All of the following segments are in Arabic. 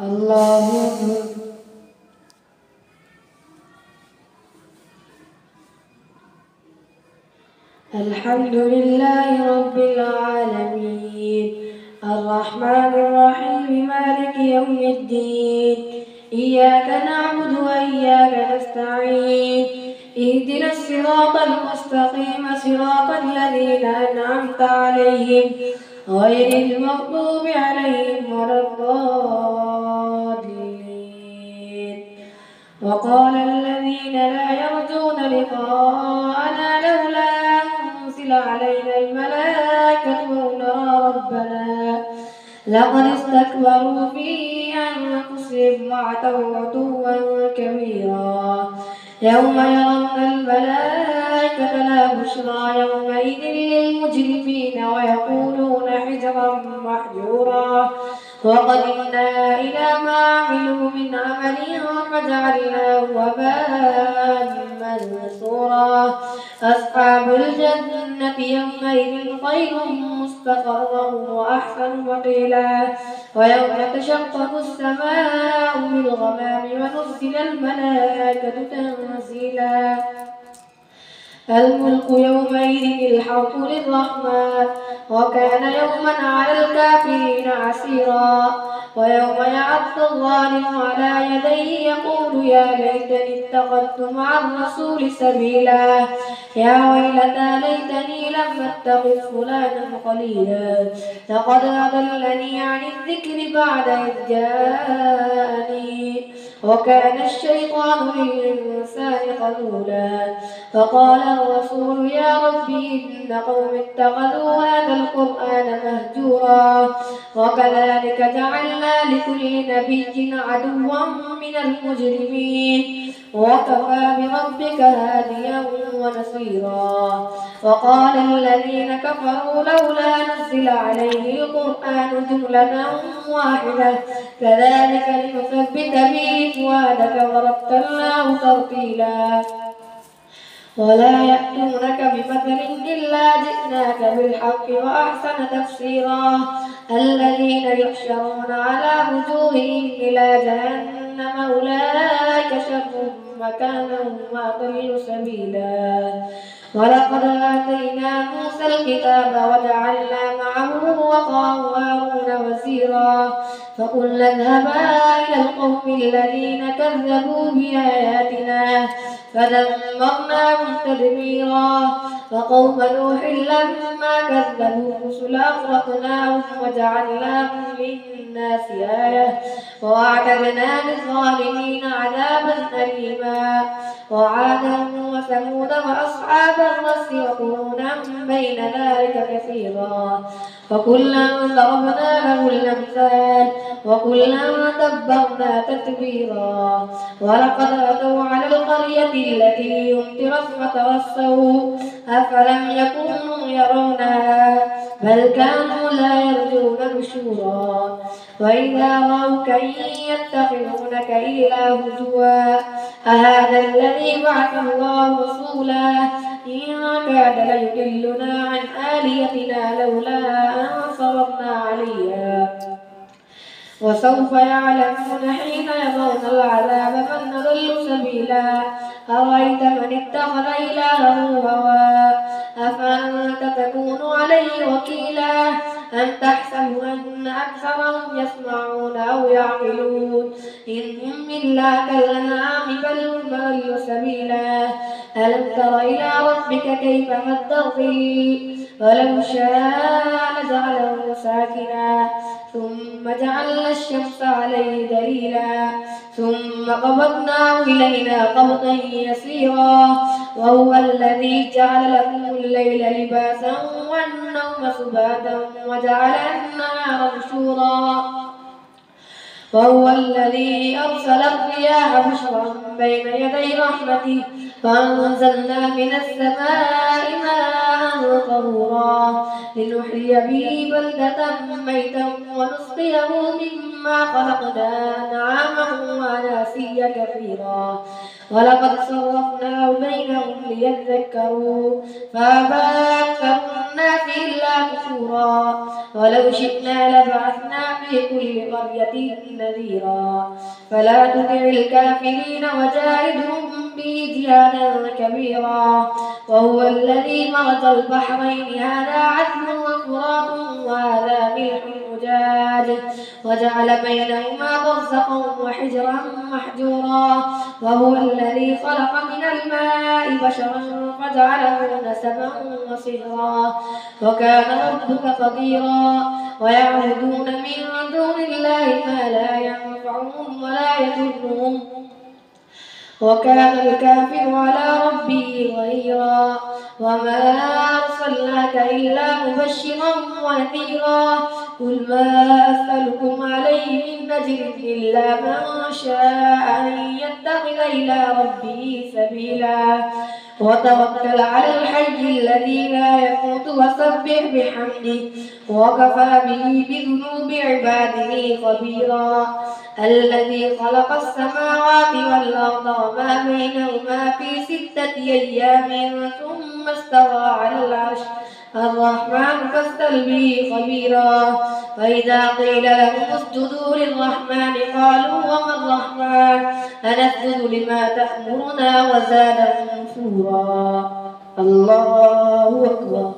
الله أكبر. الحمد لله رب العالمين الرحمن الرحيم مالك يوم الدين إياك نعبد وإياك نستعين اهدنا الصراط المستقيم صراط الذين أنعمت عليهم غير المغضوب عليهم ولا الضالين. وقال الذين لا يرجون لقاءنا لولا أنزل علينا الملائكة أو نرى ربنا لقد استكبروا في أنفسهم وعتوا عتوا كبيرا. يوم يرون الملائكة لا بشرى يومئذ للمجرمين ويقولون حجرا محجورا. وقدمنا إلى ما عملوا من عمل فجعلناه هباء منثورا. أصحاب الجنة يومئذ خير مستقرا وأحسن مقيلا. ويوم تشقق السماء بالغمام ونزل الملائكة تنزيلا. الملك يومئذ الحق للرحمن وكان يوما على الكافرين عسيرا. ويوم يعض الظالم على يديه يقول يا ليتني اتخذت مع الرسول سبيلا. يا ويلتى ليتني لم اتخذ فلانا خليلا لقد أضلني عن الذكر بعد إذ جاءني وكان الشيطان للإنسان خذولا. فقال الرسول يا رب إن قوم اتخذوا هذا القرآن مهجورا. وكذلك جعلنا لكل نبي عدوا من المجرمين وكفى بربك هاديا ونصيرا. وقال الذين كفروا لولا نزل عليه القرآن جملة واحدة كذلك لنثبت به فؤادك ورتلناه ترتيلا. ولا يأتونك بمثل إلا جئناك بالحق وأحسن تفسيرا. الذين يحشرون على وجوههم إلى جهنم أولئك شر مكانا وأضل سبيلا. ولقد آتينا موسى الكتاب وجعلنا معه هارون وزيرا. فقلنا اذهبا إلى القوم الذين كذبوا بآياتنا فدمرناهم تدميرا. وقوم نوح لما كذبوا الرسل أغرقناهم وجعلناهم للناس آية وأعتدنا للظالمين عذابا أليما. وعادا وثمود وأصحاب الرس وقرونا بين ذلك كثيرا. وكلا ضربنا له الأمثال وكلا تبرنا تتبيرا. ولقد أتوا على القرية التي أمطرت فترسوا أفلم يكونوا يرونها بل كانوا لا يرجون نشورا. وإذا رأوك إن يتخذونك إلا هزوا أهذا الذي بعث الله رسولا إن كاد ليضلنا عن آلهتنا لولا أن صبرنا عليها. وسوف يعلمون حين يرون العذاب من أضل سبيلا. أرأيت من اتخذ إلهه هواه أفأنت تكون عليه وكيلا. أم تحسب أن أكثرهم يسمعون أو يعقلون إن هم إلا كالأنعام بل هم أضل سبيلا. ألم تر إلى ربك كيف مد الظل ولو شاء لجعله ساكنا ثم جعلنا الشمس عليه دليلا ثم قبضناه إلينا قبضا يسيرا. وهو الذي جعل لكم الليل لباسا والنوم سباتا وجعل النهار نشورا. وهو الذي أرسل الرياح بشرا بين يدي رحمته فأنزلنا من السماء ماء طهورا لنحيي به بلدة ميتا ونسقيه مما خلقنا أنعاما وأناسيا كثيرا. ولقد صرفناه بينهم ليذكروا فأبى أكثر الناس إلا كفورا ولو شئنا لبعثنا في كل قرية نذيرا فلا تطع الكافرين وجاهدهم به جهادا كبيرا وهو الذي مرج البحرين هذا عذب وفرات وهذا ملح أجاج وجعل بينهما برزخا وحجرا محجورا وهو الذي خلق من الماء بشرا فجعله نسبا وصهرا وكان ربك قديرا ويعبدون من دون الله ما لا ينفعهم ولا يضرهم وكان الكافر على ربه ظهيرا وما أرسلناك إلا مبشرا ونذيرا قل ما أسألكم عليه من أجر إلا من شاء أن يتخذ إلى ربه سبيلا وتوكل على الحي الذي لا يموت وسبح بحمده وكفى به بذنوب عباده خبيرا الذي خلق السماوات والأرض وما بينهما في 6 أيام ثم استوى على العرش الرحمن فاسأل به خبيرا فإذا قيل لهم اسجدوا للرحمن قالوا وما الرحمن أنسجد لما تأمرنا وزادهم نفورا الله أكبر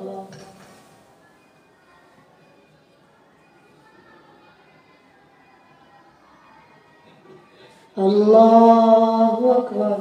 الله أكبر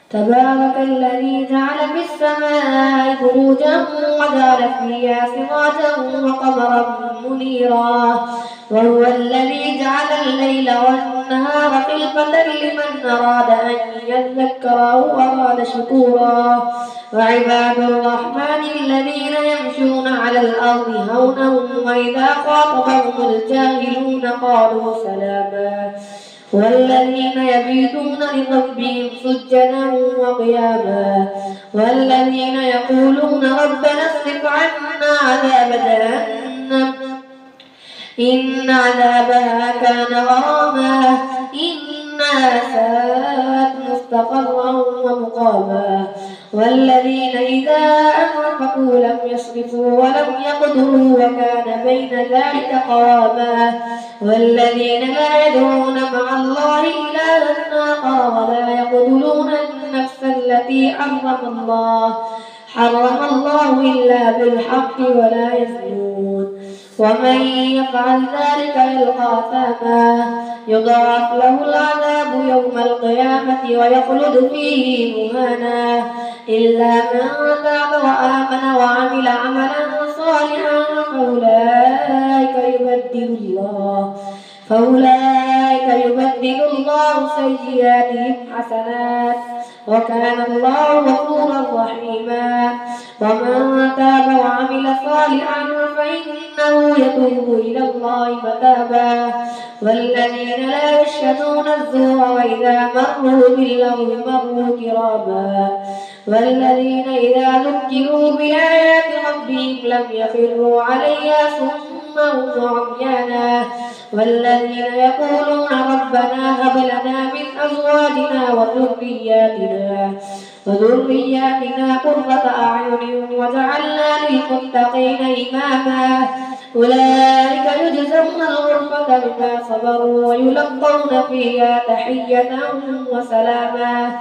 تبارك الذي جعل في السماء بروجا وجعل فيها سراجا وقمرا منيرا وهو الذي جعل الليل والنهار خلفة لمن أراد أن يذكر أو أراد شكورا وعباد الرحمن الذين يمشون على الأرض هونا وإذا خاطبهم الجاهلون قالوا سلاما والذين يبيتون لربهم سجدا وقياما والذين يقولون ربنا اصرف عنا عذاب جهنم إن عذابها كان غراما إنها ساءت مستقرا ومقاما والذين إذا أنفقوا لم يسرفوا ولم يقدروا وكان بين ذلك قواما والذين لا يدعون مع الله إلها آخر ولا يقتلون النفس التي حرم الله إلا بالحق ولا يزنون ومن يفعل ذلك يلقى أثاما يضاعف له العذاب يوم القيامة ويخلد فيه مهانا إلا من تاب وآمن وعمل عملا صالحا فأولئك يبدل الله سيئاتهم حسنات وكان الله غفورا رحيما ومن تاب وعمل صالحا فإنه يتوب إلى الله متابا والذين لا يشهدون الزور وإذا مروا باللغو مروا كراما والذين إذا ذكروا بآيات ربهم لم يخروا عليها صما وعميانا والذين يقولون ربنا هب لنا من أزواجنا وذرياتنا قرة أعين وجعلنا للمتقين إماما أولئك يجزون الغرفة بما صبروا ويلقون فيها تحية وسلاما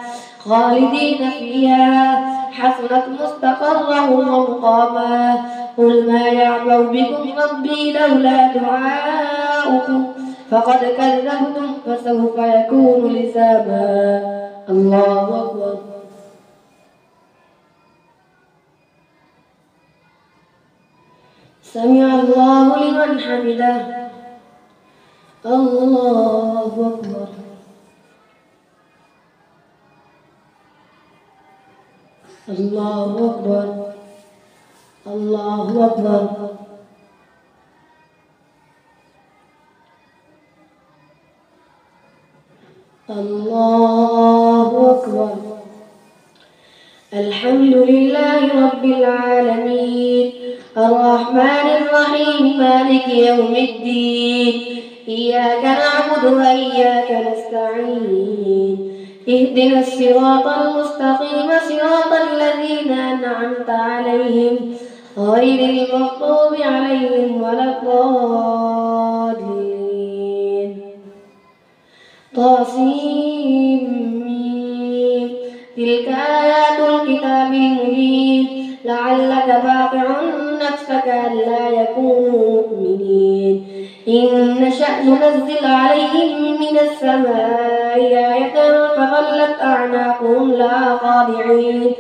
خالدين فيها حسنت مستقرا ومقاما قل ما يعبأ بكم ربي لولا دعاؤكم فقد كذبتم فسوف يكون لزاما الله أكبر سمع الله لمن حمده الله أكبر الله أكبر الله أكبر الله أكبر الحمد لله رب العالمين الرحمن الرحيم مالك يوم الدين إياك نعبد وإياك نستعين اهدنا الصراط المستقيم صراط الذين أنعمت عليهم غير المغضوب عليهم ولا الضالين. طاسيم. تلك آيات الكتاب المبين لعلك باقع نفسك ألا يكونوا مؤمنين إن نشأ ننزل عليهم من السماء آية فظلت أعناقهم لها خاضعين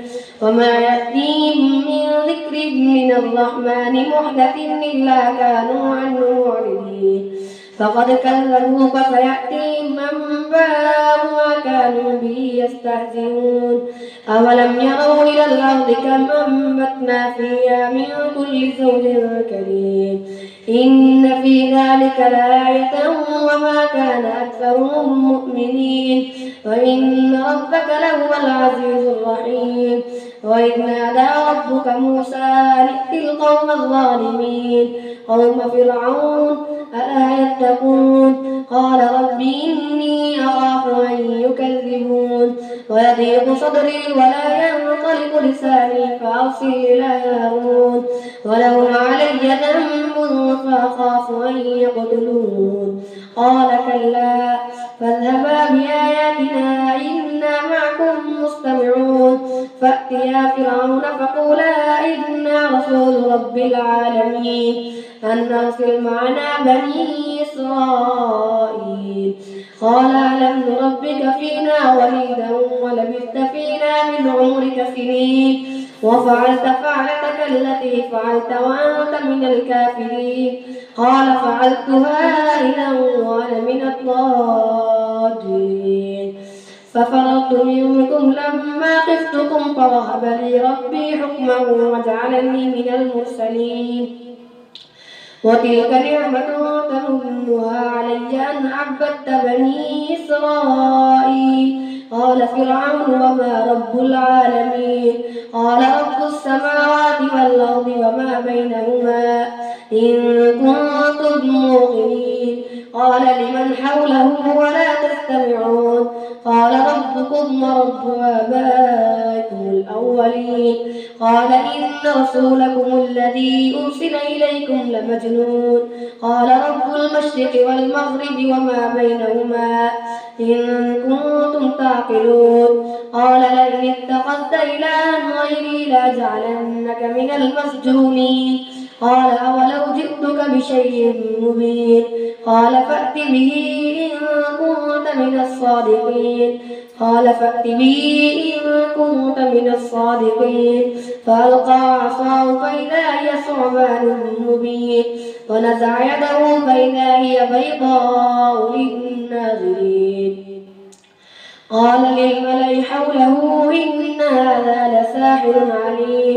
وما يأتيهم من ذكر من الرحمن محدث إلا كانوا عنه معرضين فقد كذبوك فيأتيهم أنباء ما كانوا به يستهزئون أولم يروا إلى الأرض كم أنبتنا فيها من كل زوج كريم إن في ذلك لآية وما كان أكثرهم مؤمنين وإن ربك لهو العزيز الرحيم وإذ نادى ربك موسى أن ائت القوم الظالمين قوم فرعون ألا يتقون قال رب إني أخاف أن يكذبون ويضيق صدري ولا ينطلق لساني فأرسل إلى هارون ولهم علي ذنب فأخاف أن يقتلون قال كلا فاذهبا بآياتنا إنا معكم مستمعون فأتيا فرعون فقولا إنا رسول رب العالمين أن أرسل معنا بني إسرائيل قال ألم نربك فينا وليدا ولبثت فينا من عمرك سنين وفعلت فعلتك التي فعلت وأنت من الكافرين قال فعلتها إذا وأنا من الضالين ففررت منكم لما خفتكم فوهب لي ربي حكما وجعلني من المرسلين وتلك نعمة تمنها علي أن عبدت بني إسرائيل قال فرعون وما رب العالمين قال رب السماوات والأرض وما بينهما إن كنتم موقنين قال لمن حوله ولا تستمعون قال ربكم ورب آبائكم الأولين قال إن رسولكم الذي أرسل إليكم لمجنون قال رب المشرق والمغرب وما بينهما إن كنتم تعقلون قال لئن اتخذت إلها غيري لأجعلنك من المسجونين قال أولو جئتك بشيء مبين قال فأت به إن كنت من الصادقين قال فأت به إن كنت من الصادقين فألقى عصاه فإذا هي ثعبان مبين ونزع يده فإذا هي بيضاء للناظرين قال للملأ حوله إن هذا لساحر عليم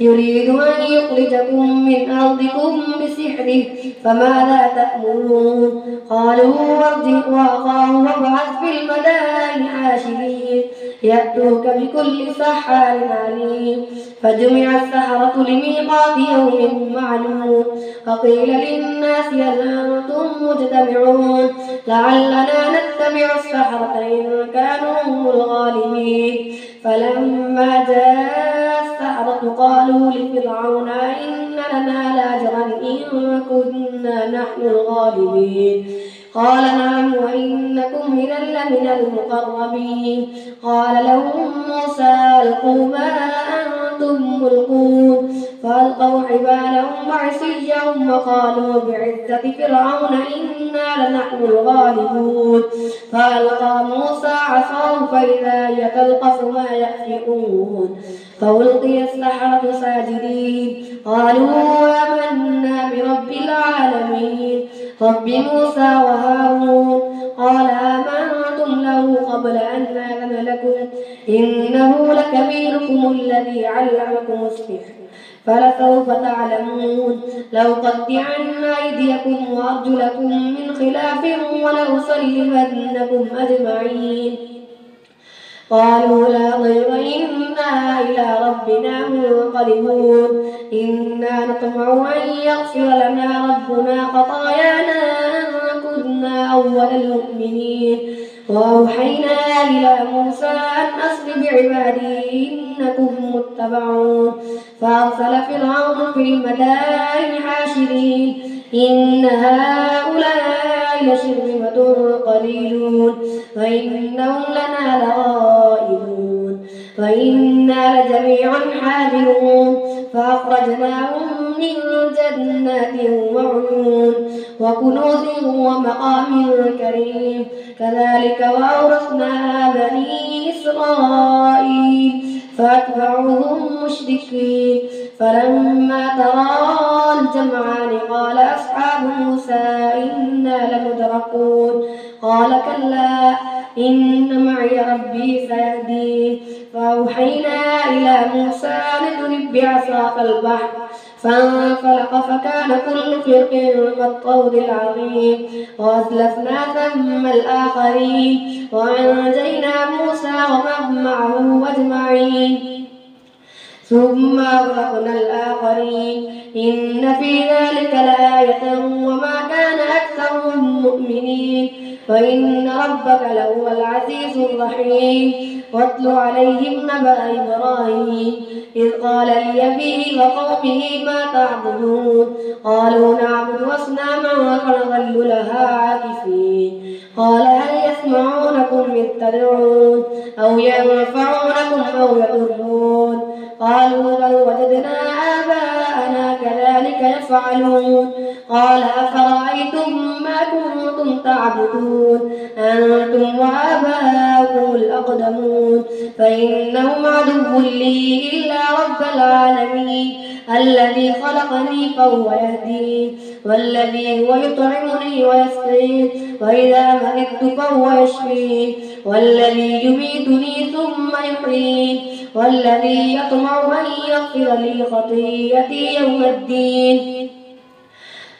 يريد أن يخرجكم من أرضكم بسحره فماذا تأمرون قالوا ارجع وأخاه وابعث في المدائن حاشرين يأتوك بكل سحار عليم فجمع السحرة لميقات يوم معلوم فقيل للناس هل أنتم مجتمعون لعلنا نتبع السحرة إن كانوا هم الغالبين فلما جاء السحرة قالوا لفرعون إن لنا لأجرا إن كنا نحن الغالبين قال نعم وإنكم إذا لمن المقربين قال لهم موسى ألقوا ما أنتم ملقون فألقوا حبالهم وعصيهم وقالوا بعزة فرعون إنا لنحن الغالبون فألقى موسى عصاه فإذا هي تلقف ما يأفكون فألقي السحرة ساجدين قالوا آمنا برب العالمين رب موسى وهارون قال آمنتم له قبل أن آذن لكم إنه لكبيركم الذي علمكم السحر فلسوف تعلمون لأقطعن أيديكم وأرجلكم من خلاف ولأصلبنكم أجمعين قالوا لا ضير إنا إلى ربنا منقلبون إنا نطمع أن يغفر لنا ربنا خطايانا أن كنا أول المؤمنين وأوحينا إلى موسى أن أسر بعبادي إنكم متبعون فأرسل فرعون في المدائن حاشرين إن هؤلاء لشرذمة قليلون وإنهم لنا لغائبون وإنا لجميع حاذرون فأخرجناهم من جنات وعيون وكنوز ومقام كريم كذلك وأورثنا بني إسرائيل فأتبعوهم مشركين فلما تراءى الجمعان قال أصحاب موسى إنا لمدركون قال كلا إن معي ربي سيهدين فأوحينا إلى موسى أن اضرب بعصاك البحر فانفلق فكان كل فرق كالطود العظيم وأزلفنا ثم الآخرين وأنجينا موسى ومن معه أجمعين ثم أغرقنا الآخرين إن في ذلك لآية وما كان أكثرهم مؤمنين وإن ربك لهو العزيز الرحيم واتل عليهم نبأ إبراهيم إذ قال لأبيه وقومه ما تعبدون قالوا نعبد أصناما فنظل لها عاكفين قال هل يسمعونكم إذ تدعون أو ينفعونكم أو يضرون قالوا بل وجدنا آباءنا كذلك يفعلون قال أفرأيتم ما كنتم تعبدون أنتم وآباؤكم الأقدمون فإنهم عدو لي إلا رب العالمين الذي خلقني فهو يهدين والذي هو يطعمني ويسقين وإذا مرضت فهو يشفين والذي يميتني ثم يحيين والذي يطمع أن يغفر لي خطيئتي يوم الدين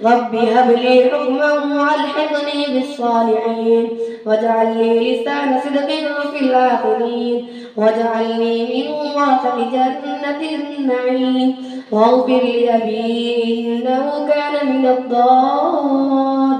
رب هب لي حكما وألحقني بالصالحين واجعل لي لسان صدق في الآخرين واجعلني من ورثة جنة النعيم واغفر لأبي إنه كان من الضالين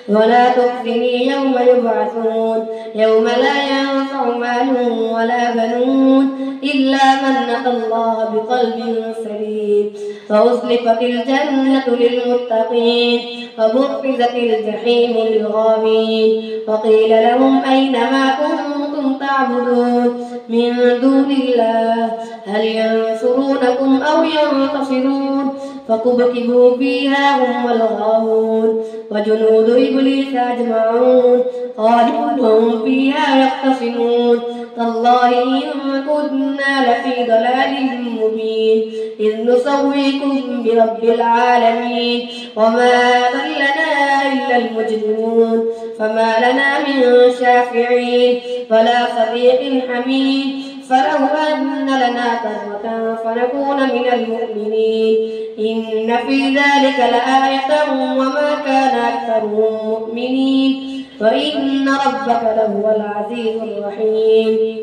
ولا تخزني يوم يبعثون يوم لا ينفع مال ولا بنون إلا من أتى الله بقلب سليم فأزلفت الجنة للمتقين وبرزت الجحيم للغاوين وقيل لهم أين ما كنتم تعبدون من دون الله هل ينصرونكم أو ينتصرون فكبكبوا فيها هم والغاوون وجنود إبليس أجمعون قالوا هم فيها يختصمون تالله إن كنا لفي ضلال مبين إذ نسويكم برب العالمين وما ضلنا إلا المجرمون فما لنا من شافعين ولا صديق حميد فلو أن لنا كرة فنكون من المؤمنين إن في ذلك لآية وما كان أكثرهم مؤمنين وإن ربك لهو العزيز الرحيم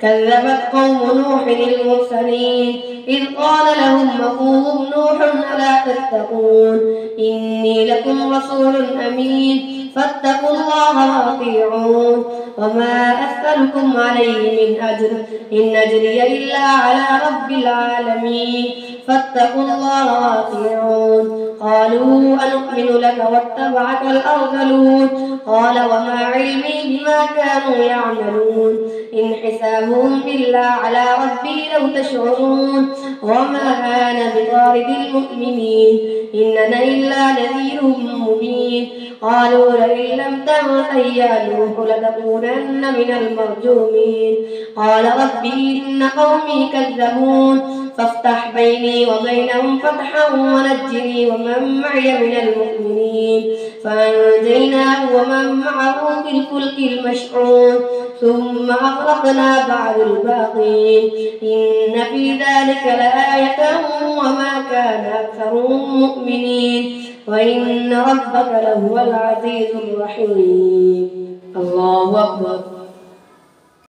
كذبت قوم نوح المرسلين إذ قال لهم أخوهم نوح ألا تتقون إني لكم رسول أمين فاتقوا الله وأطيعون وما أسألكم عليه من أجر إن أجري إلا على رب العالمين فاتقوا الله وأطيعون قالوا أنؤمن لك واتبعك الأرذلون قال وما علمي بما كانوا يعملون إن حسابهم إلا على ربي لو تشعرون وما أنا بطارد المؤمنين إننا إلا نذير مبين قالوا لئن لم تنته يا نوح لتكونن من المرجومين قال رب إن قومي كذبون فافتح بيني وبينهم فتحا ونجني ومن معي من المؤمنين فأنجيناه ومن معه في الفلك المشحون ثم أغرقنا بعد الباقين إن في ذلك لآية وما كان أكثرهم مؤمنين وإن ربك لهو العزيز الرحيم الله أكبر.